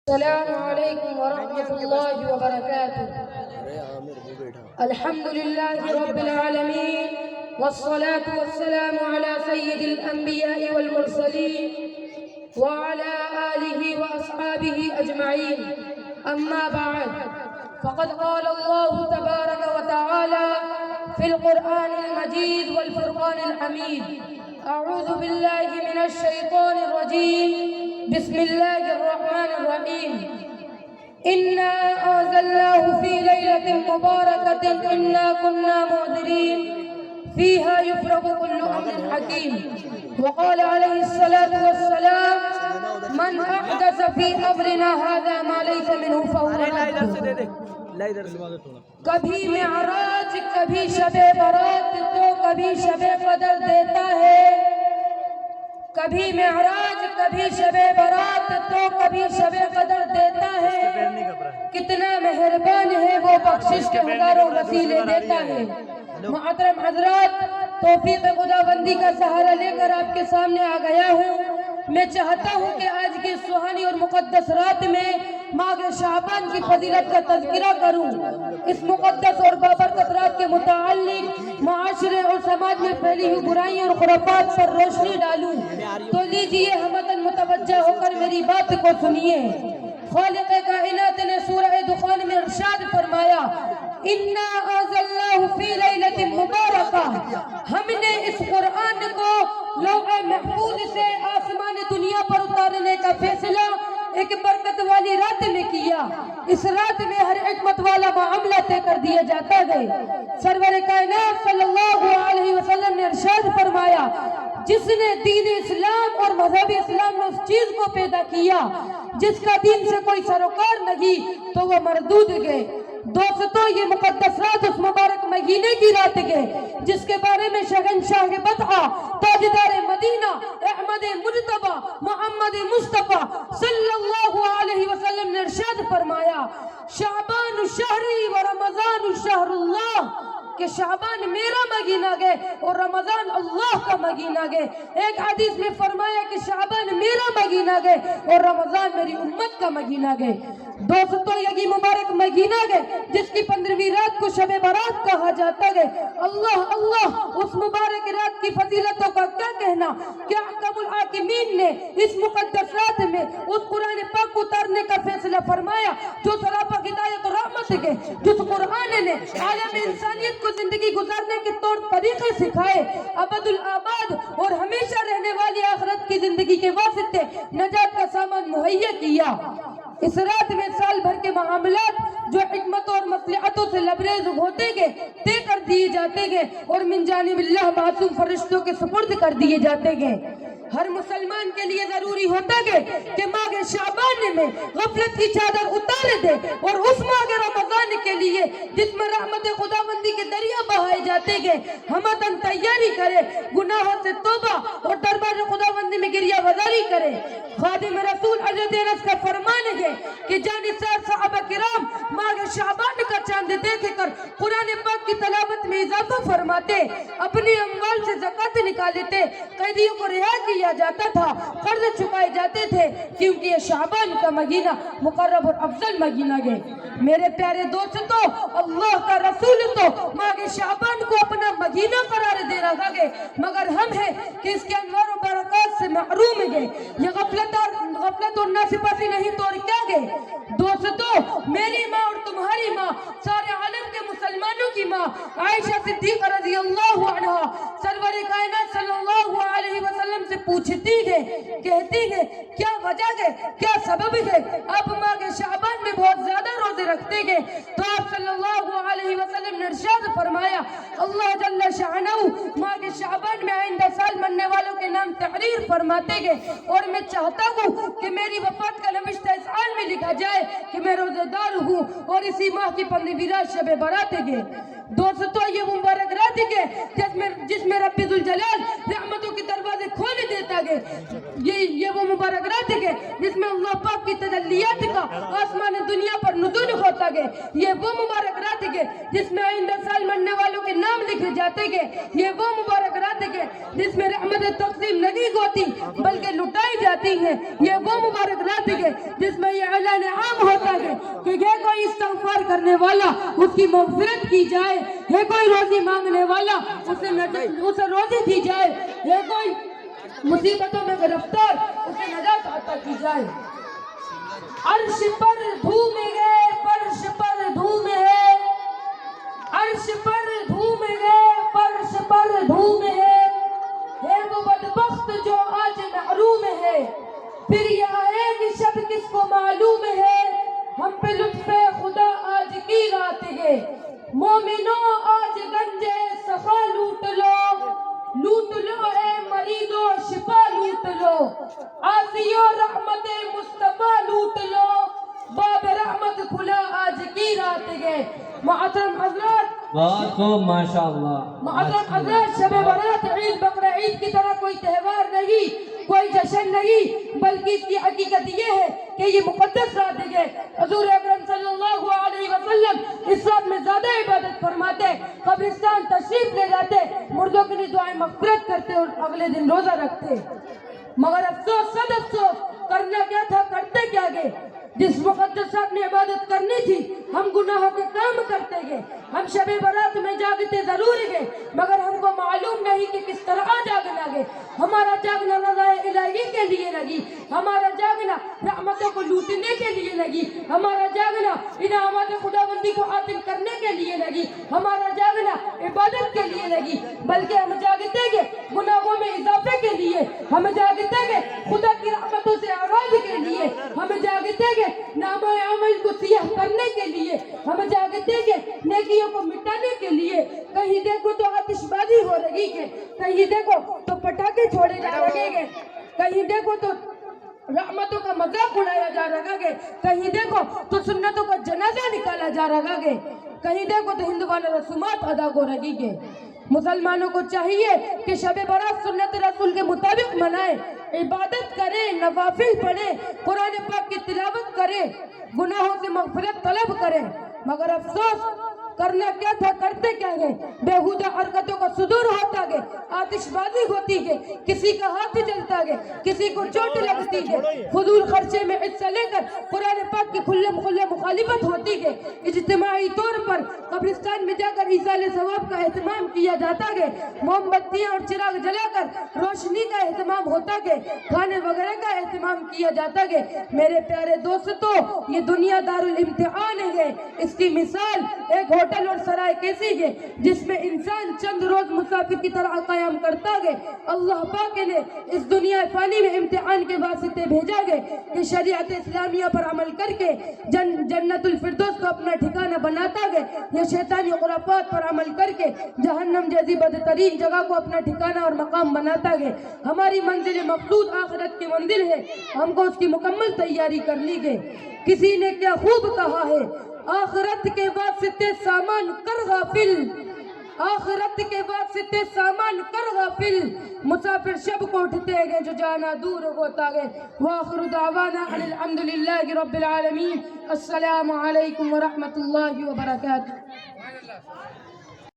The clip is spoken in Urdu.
السلام علیکم ورحمۃ اللہ وبرکاتہ۔ الحمد للہ رب العالمین والصلاة والسلام على سید الانبیاء والمرسلین وعلى آلہ واصحابہ اجمعین، اما بعد فقد قال اللہ تبارک وتعالی فی القرآن المجید والفرقان الحمید، اعوذ باللہ من الشیطان الرجیم، بسم اللہ الرحمن الرحیم۔ انا انزلناه في ليلة مباركة انا كنا منذرين فيها يفرق كل امر حكيم، وقال عليه الصلاة والسلام من احدث في امرنا هذا ما ليس منه فهو رد۔ کبھی معراج کبھی شب برات تو کبھی شب قدر دیتا ہے، کبھی معراج کبھی شب برات تو کبھی شب قدر دیتا ہے، کتنا مہربان ہے وہ بخشش کے ہزاروں وسیلے دیتا ہے۔ محترم حضرات، توفیق خداوندی کا سہارا لے کر آپ کے سامنے آ گیا ہوں۔ میں چاہتا ہوں کہ آج کی سہانی اور مقدس رات میں ماہ شعبان کی فضیلت کا تذکرہ کروں، اس مقدس اور بابرکت رات کے متعلق معاشرے اور سماج میں پھیلی ہوئی برائیوں اور خرافات پر روشنی ڈالوں۔ تو لیجئے ہمدن متوجہ ہو کر میری بات کو سنیے۔ خالق کائنات نے سورہ دخان میں ارشاد فرمایا، انا انزلناه فی لیلۃ مبارکہ، ہم نے اس قرآن کو لوح محفوظ سے آسمان دنیا پر اتارنے کا فیصلہ ایک برکت والی رات میں کیا۔ اس رات میں ہر حکمت والا معاملہ طے کر دیا جاتا ہے۔ سرور کائنات صلی اللہ علیہ وسلم نے ارشاد فرمایا، جس نے دین اسلام اور مذہب اسلام میں اس چیز کو پیدا کیا جس کا دین سے کوئی سروکار نہیں تو وہ مردود گئے۔ دوستو، یہ مقدس رات اس مبارک مہینے کی رات ہے جس کے بارے میں شہنشاہ بطحہ تاجدار مدینہ احمد مجتبی محمد مصطفیٰ صلی اللہ علیہ وسلم نے ارشاد فرمایا، شعبان شہری و رمضان شہر اللہ، کہ شعبان میرا مہینہ گئے اور رمضان اللہ کا مہینہ گئے۔ ایک حدیث میں فرمایا کہ شعبان میرا مہینہ گئے اور رمضان میری امت کا مہینہ گئے۔ دوستو، یہی مبارک مہینہ گئے جس کی 15ویں رات کو شب برات کہا جاتا ہے۔ اللہ اللہ، اس مبارک رات کی فضیلتوں کا کیا کہنا کہ احکم الحاکمین نے اس مقدس رات میں اس قرآن پاک کو اتارنے کا فیصلہ فرمایا جو سراپا ہدایت و رحمت ہے، جس قرآن نے عالم انسانیت کو زندگی گزارنے کے طور طریقے سکھائے، ابد الآباد اور ہمیشہ رہنے والی آخرت کی زندگی کے واسطے نجات کا سامان مہیا کیا۔ اس رات میں سال بھر کے معاملات جو حکمت اور مصلحتوں سے لبریز ہوتے گئے طے کر دیے جاتے گئے اور من جانب اللہ معصوم فرشتوں کے سپرد کر دیے جاتے گئے۔ ہر مسلمان کے لیے ضروری ہوتا ہے کہ ماہ شعبان میں غفلت کی چادر اتار دے اور اس ماہ رمضان کے لیے جس میں رحمت خداوندی کے دریا بہائے جاتے گئے ہمدن تیاری کرے، گناہوں سے توبہ اور دربار خداوندی میں گریہ وزاری کرے۔ خادم رسول حضرت انس کا فرمان ہے کہ جانثار صحابہ کرام ماہ شعبان کا چاند دیکھ کر قرآن پاک کی تلاوت میں اضافہ فرماتے، اپنی اموال سے زکوٰۃ نکالتے، قیدیوں کو رہا کیا جاتا تھا، قرض چکائے جاتے تھے، کیونکہ یہ شعبان کا مہینہ مقرب اور افضل مہینہ ہے۔ میرے پیارے دوستو، اللہ کا رسول تو ماہ شعبان کو اپنا مہینہ قرار دے رہا ہے، مگر ہم ہیں کہ اس کے انوار و برکات سے محروم ہیں۔ یہ غفلت اور ناسپاسی نہیں تو اور کیا ہے؟ دوستو، میری ماں اور تمہاری ماں، سارے عالم کے مسلمانوں کی ماں عائشہ صدیقہ رضی اللہ عنہا سرور کائنات صلی اللہ علیہ وسلم سے پوچھتی ہے، کہتی ہے، کیا وجہ ہے، کیا سبب ہے آپ ماہ شعبان میں بہت زیادہ روزے رکھتے گے؟ تو آپ صلی اللہ علیہ وسلم نے ارشاد فرمایا، اللہ جل شانہ ماہ شعبان میں آئندہ سال مرنے والوں کے نام تحریر فرماتے گے، اور میں چاہتا ہوں کہ میری وفات کا نوشتہ اس حال میں لکھا جائے کہ میں روزہ دار ہوں اور اسی ماہ کی 15ویں رات شب برات ہے۔ دوستو، یہ مبارک رات ہے جس میں رب ذوالجلال رحمتوں کے دروازے کھول دیتا گے یہ وہ مبارک رات ہے جس میں اللہ پاک کی تجلیات کا آسمان دنیا پر نزول ہوتا گے. یہ وہ مبارک رات ہے جس میں آئندہ سال مرنے والوں کے نام لکھے جاتے گے. یہ وہ مبارک رات ہے جس میں رحمت تقسیم نہیں ہوتی بلکہ لٹائی جاتی ہے. یہ وہ مبارک رات ہے جس میں یہ اعلان عام ہوتا ہے کہ یہ کوئی استغفار کرنے والا اس کی مغفرت کی جائے, یہ کوئی روزی مانگنے والا اسے روزی دی جائے, یہ کوئی مصیبتوں میں گرفتار اسے نجات عطا کی جائے. عرش پر دھوم گئے فرش پر دھوم ہے, عرش پر دھوم گئے فرش پر دھوم ہے وہ بدبخت جو آج محروم ہے. پھر یہ آئے گی شب کس کو معلوم ہے, ہم پہ لطف خدا آج کی رات ہے. مومنوں آج گنجے سخا لوٹ لو اے مریضوں شفا لوٹ لو, عاصیوں رحمت مصطفیٰ لوٹ لو, باب رحمت کھلا آج کی رات ہے. محترم حضرات, بہت خوب ماشاءاللہ. محترم حضرات, شب برات عید بقر عید کی طرح کوئی تہوار نہیں, کوئی جشن نہیں, بلکہ اس کی حقیقت یہ ہے کہ یہ مقدس رات ہے. حضور اکرم صلی اللہ علیہ وسلم اس رات میں زیادہ عبادت فرماتے, قبرستان تشریف لے جاتے, مردوں کے لیے دعائیں مغفرت کرتے اور اگلے دن روزہ رکھتے. مگر افسوس صد افسوس, کرنا کیا تھا کرتے کیا گئے. جس مقدس رات میں عبادت کرنی تھی ہم گناہوں کے کام کرتے گئے. ہم شب برات میں جاگتے ضرور گئے مگر ہم کو معلوم نہیں کہ کس طرح جاگنا گئے. ہمارا جاگنا رضا الہی کے لیے لگی, ہمارا جاگنا رحمتوں کو لوٹنے کے لیے لگی, ہمارا جاگنا انعامات خداوندی کو حاصل کرنے کے لیے لگی, ہمارا جاگنا عبادت کے لیے لگی. بلکہ ہم جاگتے گئے گناہوں میں اضافے کے لیے, ہم جاگتے گئے خدا کی رحمتوں سے اعراض کے لیے, ہم جاگتے گئے نام و عمل کو سیاہ کرنے کے لیے, ہم جاگتے گئے نیکیوں کو مٹانے کے لیے. کہیں دیکھو تو آتش بازی ہو رہی ہے, کہیں دیکھو تو پٹاخے چھوڑے جا رہے ہیں, کہیں دیکھو تو رحمتوں کا مذاق اڑایا جا رہا ہے, کہیں دیکھو تو سنتوں کا جنازہ نکالا جا رہا ہے, کہیں دیکھو تو ہندوانہ رسومات ادا ہو رہی ہے. مسلمانوں کو چاہیے کہ شب برات سنت رسول کے مطابق منائیں, عبادت کریں, نوافل پڑھیں, قرآن پاک کی تلاوت کریں, گناہوں سے مغفرت طلب کریں. مگر افسوس کرنا کیا تھا کرتے کیا گئے. بیہودہ حرکتوں کا صدور ہوتا گئے, آتش بازی ہوتی ہے, کسی کا ہاتھ جلتا گئے, کسی کو چوٹ لگتی ہے, فضول خرچے میں حصہ لے کر قرآن پاک کی کھلے مخالفت ہوتی ہے. اجتماعی طور پر قبرستان میں جا کر ایصال ثواب کا اہتمام کیا جاتا گئے, موم بتیاں اور چراغ جلا کر روشنی کا اہتمام ہوتا گئے, کھانے وغیرہ کا اہتمام کیا جاتا گئے. میرے پیارے دوستو, یہ دنیا دارالامتحان ہے. اس کی مثال ایک ہوٹل اور سرائے کیسی ہے جس میں انسان چند روز مسافر کی طرح قیام کرتا گئے. اللہ پاک نے اس دنیا فانی میں امتحان کے واسطے بھیجا گئے کہ شریعت اسلامیہ پر عمل کر کے جنت الفردوس کو اپنا ٹھکانہ بناتا گئے, یا شیطانی خرافات پر عمل کر کے جہنم جیسی بدترین جگہ کو اپنا ٹھکانہ اور مقام بناتا گئے. ہماری منزل مقصود آخرت کی منزل ہے, ہم کو اس کی مکمل تیاری کرنی ہے. کسی نے کیا خوب کہا ہے, آخرت کے واسطے سامان کر غافل, آخرت کے واسطے سامان کر غافل, مسافر شب کو اٹھتے گئے جو جانا دور ہوتا گئے. وآخر دعوانا الحمدللہ رب العالمین. السلام علیکم ورحمۃ اللہ وبرکاتہ.